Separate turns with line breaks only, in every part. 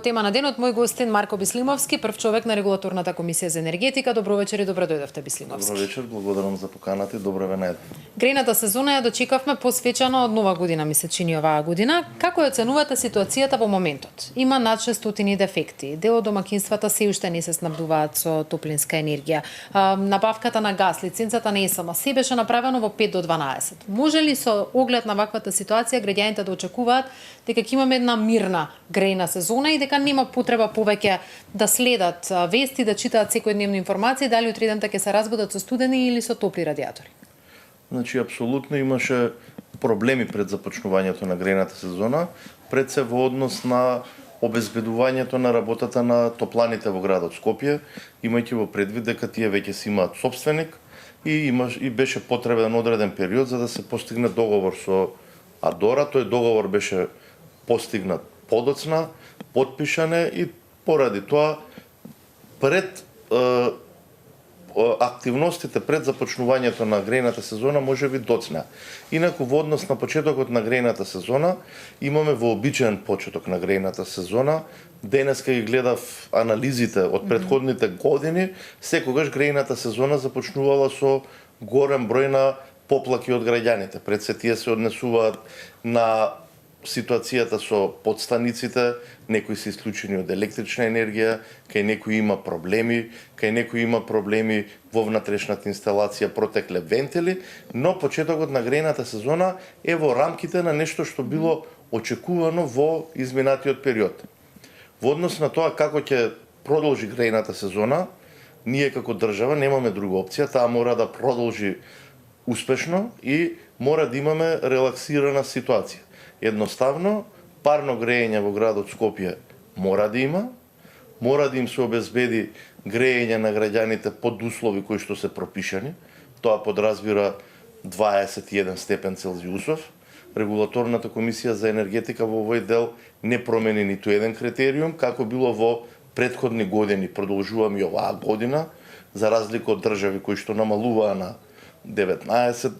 Тема на денот, мој гостин Марко Бислимовски, прв човек на Регулаторната комисија за енергетика. Добро вечер и добро дојдовте, Бислимовски.
Добро вечер, благодарам за поканата и добро ве најдов.
Грејната сезона ја дочекавме посвечено од Нова година, ми се чини оваа година. Како ја оценувате ситуацијата во моментот? Има над 600 дефекти. Дел од домакинствата се уште не се снабдуваат со топлинска енергија. Набавката на газ, лиценцата на ЕСМ, се беше направено во 5 до 12. Може ли со оглед на ваквата ситуација граѓаните да очекуваат дека ќе имаме една мирна грејна сезона и дека нема потреба повеќе да следат вести, да читаат секојдневни информации, дали утре дента ќе се разбудат со студени или со топли радиатори?
Значи, апсолутно имаше проблеми пред започнувањето на грејната сезона, пред се во однос на обезбедувањето на работата на топланите во градот Скопје, имајќи во предвид дека тие веќе си имаат собственик и беше потребен одреден период за да се постигне договор со Адора. Тој договор беше постигнат подоцна, потпишане и поради тоа пред активностите пред започнувањето на грејната сезона може би доцна. Инаку во однос на почетокот на грејната сезона имаме вообичаен почеток на грејната сезона. Денеска ги гледав анализите од претходните години, секогаш грејната сезона започнувала со голем број на поплаки од граѓаните. Пред се тие се однесуваат на ситуацијата со подстаниците, некои се исклучени од електрична енергија, кај некои има проблеми, во внатрешната инсталација, протекле вентили, но почетокот на грејната сезона е во рамките на нешто што било очекувано во изминатиот период. Во однос на тоа како ќе продолжи грејната сезона, ние како држава немаме друга опција, таа мора да продолжи успешно и мора да имаме релаксирана ситуација. Едноставно, парно грејење во градот Скопје мора да има, мора да им се обезбеди грејење на граѓаните под услови кои што се пропишани. Тоа подразбира 21 степен Целзиусов. Регулаторната комисија за енергетика во овој дел не промени ниту еден критериум, како било во претходни години. Продолжуваме и оваа година, за разлика од држави кои што намалуваа на 19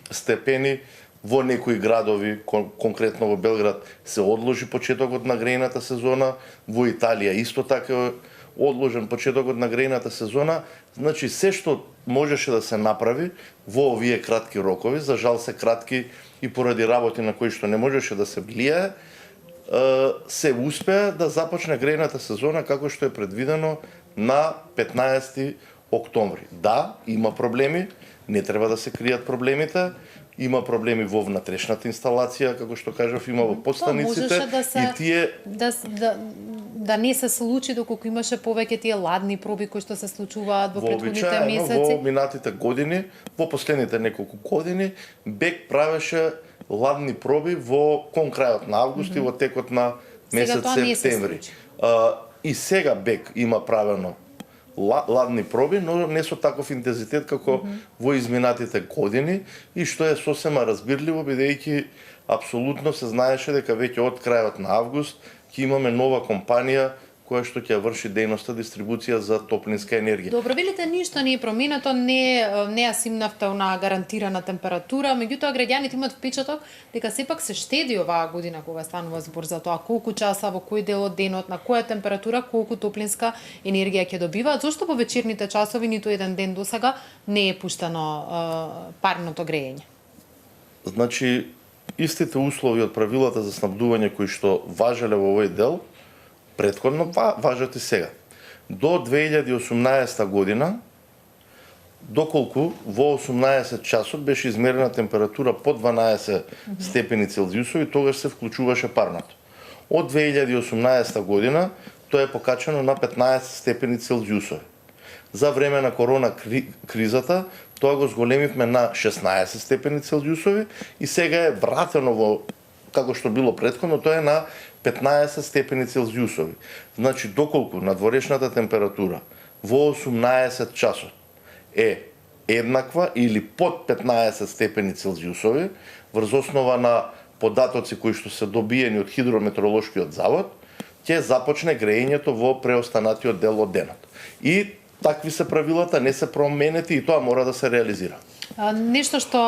степени, во некои градови, конкретно во Белград, се одложи почетокот на грејната сезона, во Италија исто така е одложен почетокот на грејната сезона. Значи, се што можеше да се направи во овие кратки рокови, за жал се кратки и поради работи на кои што не можеше да се влијае, се успеа да започне грејната сезона како што е предвидено на 15 октомври. Да, има проблеми, не треба да се кријат проблемите. Има проблеми во внатрешната инсталација, како што кажав, има во подстаниците и тие
да не се случи доколку имаше повеќе тие ладни проби кои што се случуваат во претходните месеци.
Во минатите години, во последните неколку години, БЕК правеше ладни проби кон крајот на август и во текот на месец септември. И сега БЕК има правено ладни проби, но не со таков интензитет како во изминатите години, и што е сосема разбирливо, бидејќи апсолутно се знаеше дека веќе од крајот на август ќе имаме нова компанија која што ќе врши дејноста дистрибуција за топлинска енергија.
Добро, велите ништо не е променето, не ја симнавте на гарантирана температура, меѓутоа граѓаните имаат впечаток дека сепак се штеди оваа година кога станува збор за тоа колку часа, во кој дел од денот, на која температура, колку топлинска енергија ќе добиваат. Зошто во вечерните часови ниту еден ден досега не е пуштено парното грејење?
Значи, истите услови од правилата за снабдување кои што важеле во овој дел претходно важат и сега. До 2018 година, доколку во 18 часот беше измерена температура под 12 степени Целзиусови, тогаш се вклучуваше парното. Од 2018 година тоа е покачено на 15 степени Целзиусови. За време на корона кризата тоа го зголемивме на 16 степени Целзиусови и сега е вратено во како што било претходно, тоа е на 15 степени Целзиусови. Значи, доколку надворешната температура во 18 часот е еднаква или под 15 степени Целзиусови, врз основа на податоци кои што се добиени од Хидрометеоролошкиот завод, ќе започне грејењето во преостанатиот дел од денот. И такви се правилата, не се променети и тоа мора да се реализира.
Нешто што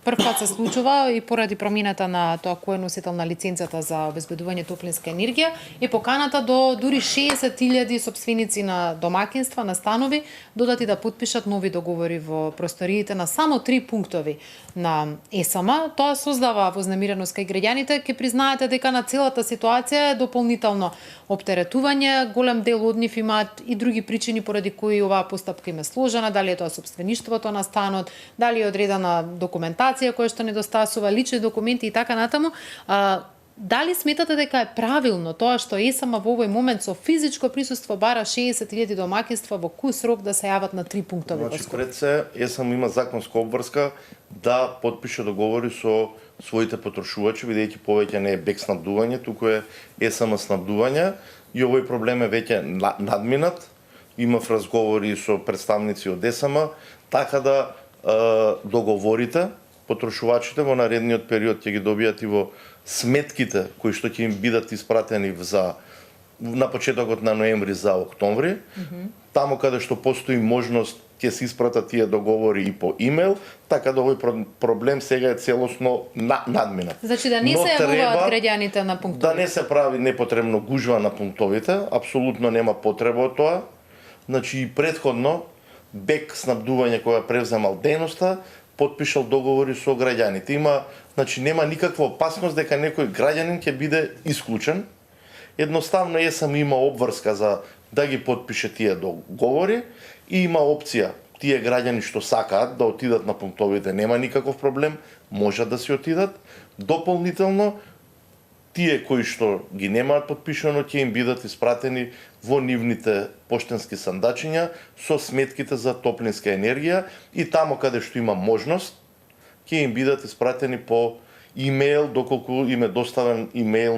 прв пат се случува и поради промената на тоа кој е носител на лиценцата за обезбедување топлинска енергија е поканата до дури 60.000 сопственици на домакинства, на станови, додати да потпишат нови договори во просториите на само 3 пунктови на ЕСМ. Тоа создава вознемиреност кај граѓаните. Ке признаете дека на целата ситуација е дополнително оптеретување. Голем дел од нив имаат и други причини поради кои оваа постапка им е сложена, дали е тоа сопствеништвото на станот, дали е одредена документација која што недостасува, лични документи и така натаму. Дали сметате дека е правилно тоа што ЕСМ во овој момент со физичко присуство бара 60.000 домакинства во кус рок да се јават на 3 пунктови?
Значи, пред се, ЕСМ има законска обврска да подпише договори со своите потрошувачи, бидејќи повеќе не е БЕК снабдување, туку е ЕСМ снабдување и овој проблем е веќе надминат. Имав разговори со представници од ЕСМ, така да договорите потрошувачите во наредниот период ќе ги добијат и во сметките кои што ќе им бидат испратени на почетокот на ноември за октомври. Таму каде што постои можност ќе се испратат тие договори и по имейл, така да овој проблем сега е целосно надминат.
Значи да не се јавуваат граѓаните на пунктовите.
Да не се прави непотребно гужва на пунктовите, апсолутно нема потреба од тоа. Значи и претходно БЕК снабдување која превземал дејноста, потпишал договори со граѓаните. Значи нема никаква опасност дека некој граѓанин ќе биде исклучен. Едноставно ЕСМ има обврска за да ги потпише тие договори и има опција тие граѓани што сакаат да отидат на пунктовите, нема никаков проблем, можат да си отидат. Дополнително тие кои што ги немаат потпишано ќе им бидат испратени во нивните поштенски сандачиња со сметките за топлинска енергија и таму каде што има можност ќе им бидат испратени по имейл, доколку им е доставен имейл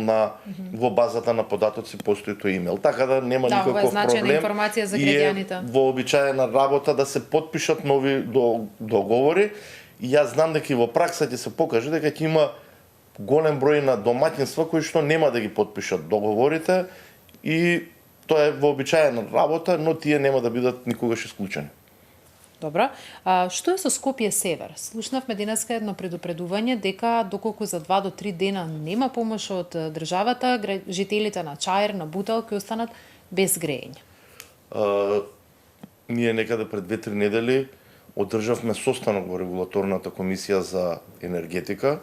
во базата на податоци постои тој имейл. Така да нема никаков проблем.
Информација за граѓаните.
Вообичаена работа да се потпишат нови договори. И јас знам дека и во пракса ќе се покаже дека ќе има голем број на домаќинства кои што нема да ги потпишат договорите и тоа е вообичаена работа, но тие нема да бидат никогаш исклучени.
Добро. Што е со Скопје Север? Слушнавме денеска едно предупредување дека доколку за 2 до 3 дена нема помош од државата, жителите на Чаир, на Бутел ќе останат без грејење.
Ние некаде пред 2-3 недели одржавме состанок во регулаторната комисија за енергетика,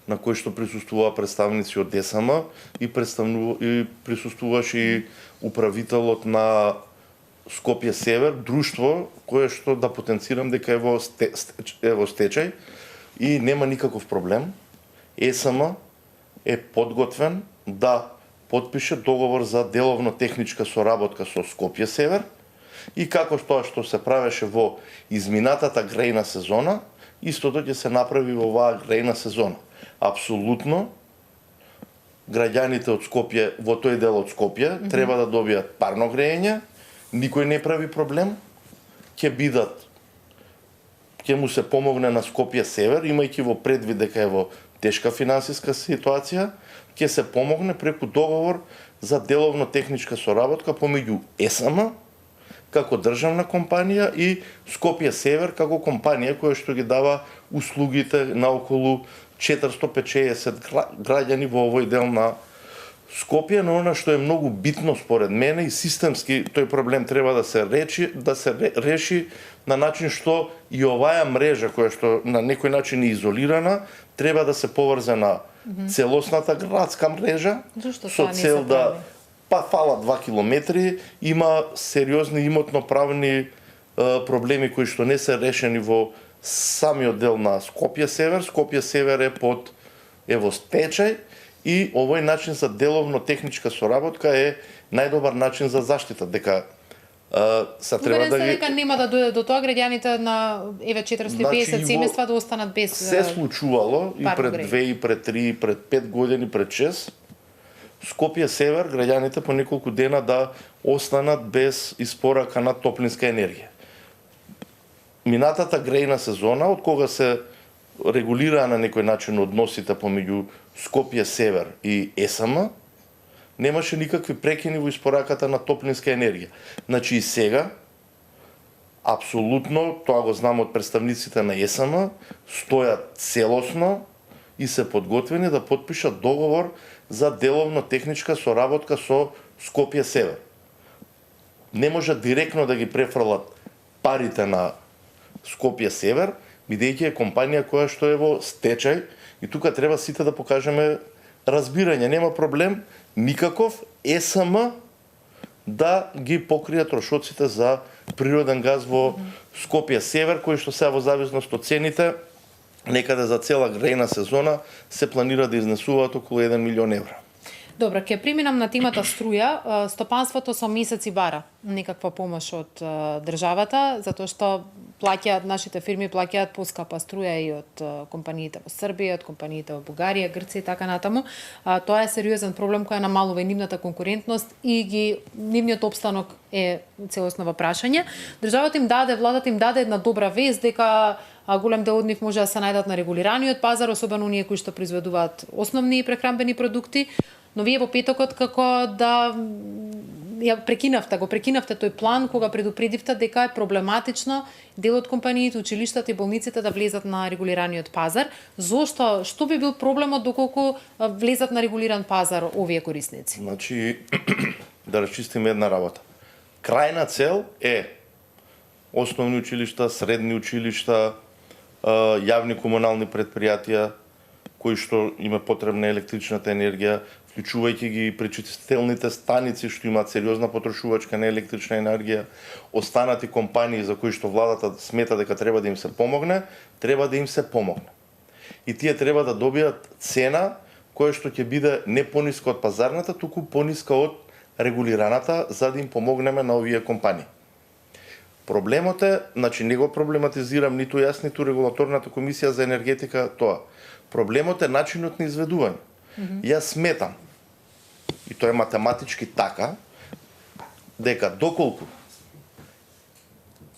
на кој што присуствуваа представници од ДСМ и присуствуваше и управителот на Скопје Север, друштво кое што да потенцирам дека е во стечај и нема никаков проблем. ЕСМ е подготвен да потпише договор за деловно техничка соработка со Скопје Север и како тоа што се правеше во изминатата грејна сезона, истото ќе се направи во оваа грејна сезона. Апсолутно граѓаните од Скопје, во тој дел од Скопје, треба да добијат парно грејење. Никој не прави проблем, ќе му се помогне на Скопје Север, имајќи во предвид дека е во тешка финансиска ситуација, ќе се помогне преку договор за деловно техничка соработка помеѓу ЕСМ како државна компанија и Скопје Север како компанија која што ги дава услугите на околу 450 граѓани во овој дел на Скопје, но она што е многу битно според мене и системски тој проблем треба да се реши на начин што и оваа мрежа која што на некој начин е изолирана, треба да се поврзе на целосната градска мрежа со цел да фала 2 километри, има сериозни имотно-правни проблеми кои што не се решени во самиот дел на Скопје Север. Скопје Север е во стечај и овој начин за деловно техничка соработка е најдобар начин за заштита, дека треба да ги...
дека нема да дојде до тоа граѓаните на 450 семејства да останат без
се случувало и пред 2, и пред 3, и пред 5 години, пред 6. Скопје Север граѓаните по неколку дена да останат без испорака на топлинска енергија. Минатата грејна сезона, од кога се регулираа на некој начин односите помеѓу Скопје Север и ЕСМ, немаше никакви прекини во испораката на топлинска енергија. Значи и сега Апсолутно, тоа го знам од представниците на ЕСМ, стојат целосно и се подготвени да потпишат договор за деловно техничка соработка со Скопје Север. Не можат директно да ги префрлат парите на Скопје Север, бидејќи е компанија која што е во стечај и тука треба сите да покажеме разбирање. Нема проблем никаков ЕСМ да ги покрие трошоците за природен газ во Скопје Север, кои што се во зависност од цените некаде за цела грејна сезона се планира да изнесуваат околу 1 милион евра.
Добро, ќе преминам на темата струја. Стопанството со месеци бара некаква помош од државата, затоа што плаќаат, нашите фирми плаќаат поскапа струја и од компаниите во Србија, од компаниите во Бугарија, Грција и така натаму. Тоа е сериозен проблем кој намалува и нивната конкурентност и нивниот опстанок е целосно во прашање. Државата им даде, владата им даде една добра вест дека голем дел од нив може да се најдат на регулираниот пазар, особено оние кои што произведуваат основни прехранбени продукти. Но вие во петокот како да го прекинавте тој план кога предупредивте дека е проблематично дел од компаниите, училиштата и болниците да влезат на регулираниот пазар. Зошто? Што би бил проблемот доколку влезат на регулиран пазар овие корисници?
Значи, да расчистиме една работа. Крајна цел е основни училишта, средни училишта, јавни комунални предпријатија кои што има потребна електричната енергија, вклучувајќи ги пречистителните станици што имаат сериозна потрошувачка на електрична енергија, останати компании за кои што владата смета дека треба да им се помогне, треба да им се помогне. И тие треба да добијат цена која што ќе биде не пониска од пазарната, туку пониска од регулираната, за да им помогнеме на овие компании. Проблемот е, значи не го проблематизирам ниту јас, ниту регулаторната комисија за енергетика тоа. Проблемот е начинот на изведување. Јас сметам, и тоа е математички така, дека доколку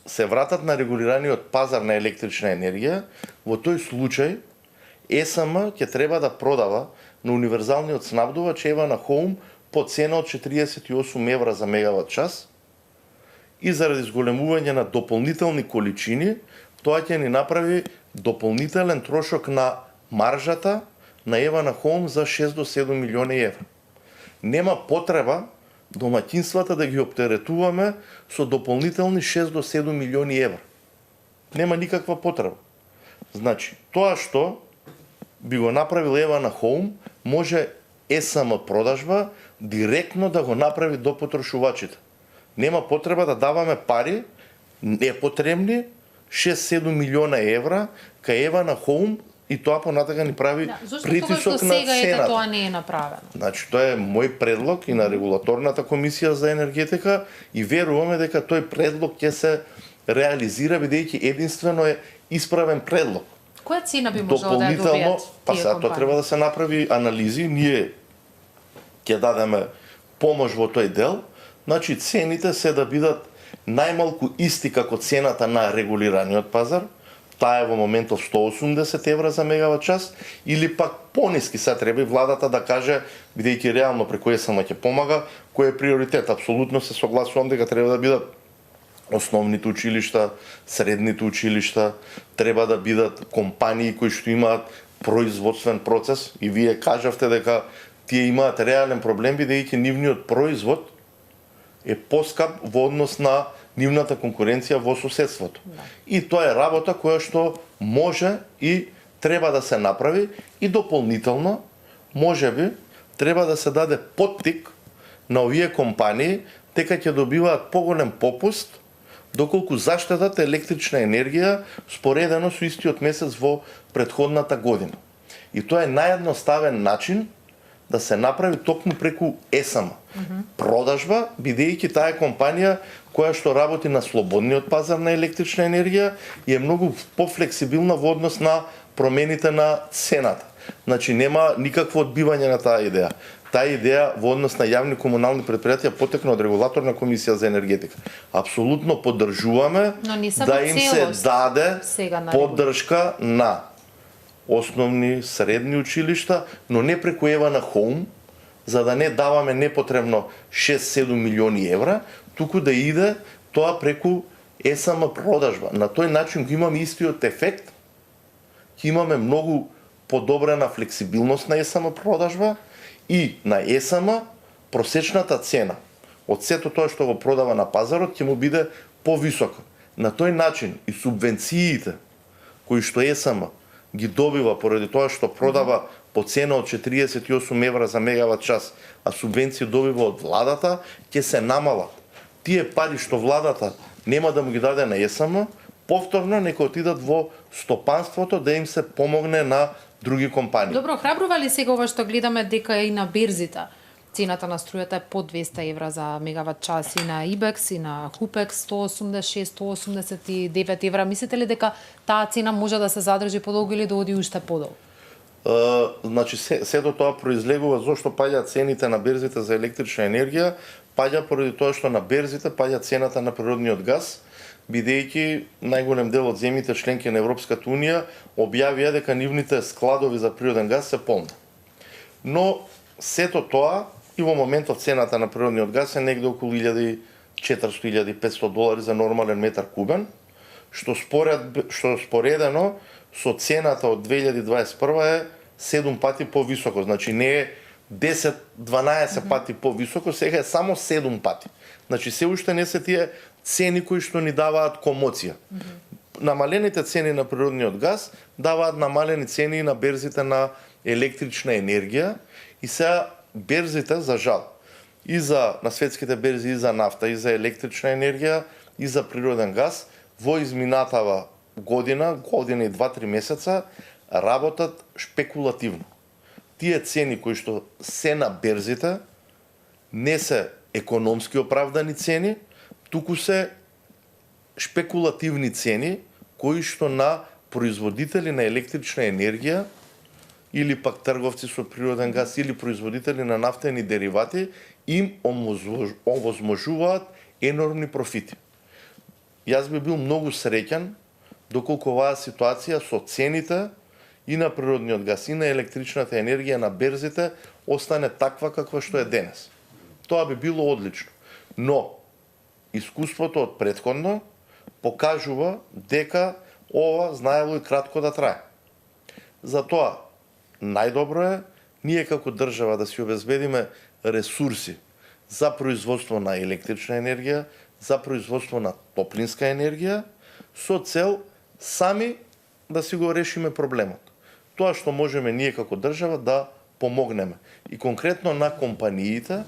се вратат на регулираниот пазар на електрична енергија, во тој случај ЕСМ ќе треба да продава на универзалниот снабдувач Ева на Хоум по цена од 48 евра за мегават час и заради зголемување на дополнителни количини, тоа ќе ни направи дополнителен трошок на маржата на Ева на Хоум за 6 до 7 милиони евра. Нема потреба домаќинствата да ги оптеретуваме со дополнителни 6 до 7 милиони евра. Нема никаква потреба. Значи, тоа што би го направил Ева на Хоум, може ЕСМ продажба директно да го направи до потрошувачите. Нема потреба да даваме пари непотребни 6-7 милиона евра кај Ева на Хоум и тоа понатака ни прави притисок на
сега
цената.
Тоа не е направено.
Значи, тоа е мој предлог и на регулаторната комисија за енергетика и веруваме дека тој предлог ќе се реализира бидејќи единствено е исправен предлог.
Која цена би можело да ја добијат
па
тие
сега
компании?
тоа треба да се направи анализи, ние ќе дадеме помош во тој дел. Значи, цените се да бидат најмалку исти како цената на регулираниот пазар, таа е во моментот 180 евра за мегават час, или пак пониски. Сега треба и владата да каже, бидејќи реално преку ЕСМ ќе помага, кој е приоритет. Апсолутно се согласувам дека треба да бидат основните училишта, средните училишта, треба да бидат компании кои што имаат производствен процес и вие кажавте дека тие имаат реален проблем бидејќи нивниот производ е поскап во однос на нивната конкуренција во соседството. Да. И тоа е работа која што може и треба да се направи и дополнително, можеби, треба да се даде поттик на овие компании дека ќе добиваат поголем попуст доколку заштедат електрична енергија споредено со истиот месец во претходната година. И тоа е наједноставен начин да се направи токму преку ЕСМ. Продажба, бидејќи таа е компанија која што работи на слободниот пазар на електрична енергија и е многу пофлексибилна во однос на промените на цената. Значи нема никакво одбивање на таа идеја. Таа идеја во однос на јавни комунални предпријатија потекна од регулаторна комисија за енергетика. Апсолутно поддржуваме да им се даде поддршка на основни, средни училишта, но не преку Ева на Хоум, за да не даваме непотребно 6-7 милиони евра, туку да иде тоа преку ЕСМ продажба. На тој начин го имаме истиот ефект, ќе имаме многу подобрена флексибилност на ЕСМ продажба и на ЕСМ просечната цена од сето тоа што го продава на пазарот ќе му биде повисока. На тој начин и субвенциите кои што ЕСМ ги добива поради тоа што продава по цена од 48 евра за мегават час, а субвенции добива од владата, ќе се намалат. Тие пари што владата нема да му ги даде на ЕСМ, повторно нека отидат во стопанството да им се помогне на други компании.
Добро, храбрува ли сега ова што гледаме дека и на берзите цената на струјата е по 200 евра за мегават час и на IBEX и на HUPEX 186-189 евра? Мислите ли дека таа цена може да се задржи подолго или да оди уште подолго?
Значи сето тоа произлегува зошто паѓаат цените на берзите за електрична енергија, паѓа поради тоа што на берзите паѓа цената на природниот газ, бидејќи најголем дел од земјите членки на Европската унија објавија дека нивните складови за природен газ се полни. Но сето тоа и во моментов цената на природниот газ е негде околу 1400-1500 долари за нормален метар кубен, што споредено со цената од 2021 е 7 пати повисоко, значи не е 10-12 пати повисоко, сега е само 7 пати. Значи се уште не се тие цени кои што ни даваат комоција. Намалените цени на природниот газ даваат намалени цени на берзите на електрична енергија и сега берзите за жал и на светските берзи и за нафта и за електрична енергија и за природен газ во изминатава година и 2-3 месеца работат шпекулативно. Тие цени кои што се на берзите не се економски оправдани цени, туку се шпекулативни цени кои што на производители на електрична енергија или пак трговци со природен газ или производители на нафтени деривати им овозможуваат енормни профити. Јас би бил многу среќен доколку оваа ситуација со цените и на природниот газ и на електричната енергија на берзите остане таква каква што е денес. Тоа би било одлично. Но искуството од претходно покажува дека ова знаело и кратко да трае. Затоа најдобро е ние како држава да си обезбедиме ресурси за производство на електрична енергија, за производство на топлинска енергија, со цел сами да си го решиме проблемот. Тоа што можеме ние како држава да помогнеме. И конкретно на компаниите,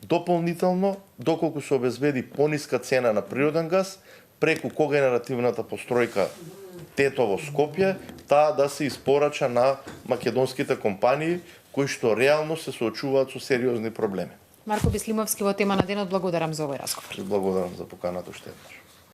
дополнително, доколку се обезбеди пониска цена на природен газ, преку когенеративната постројка Тетово Скопје, таа да се испорача на македонските компании кои што реално се соочуваат со сериозни проблеми.
Марко Бислимовски во тема на денот, благодарам за овој разговор.
Благодарам за поканата уште еднаш.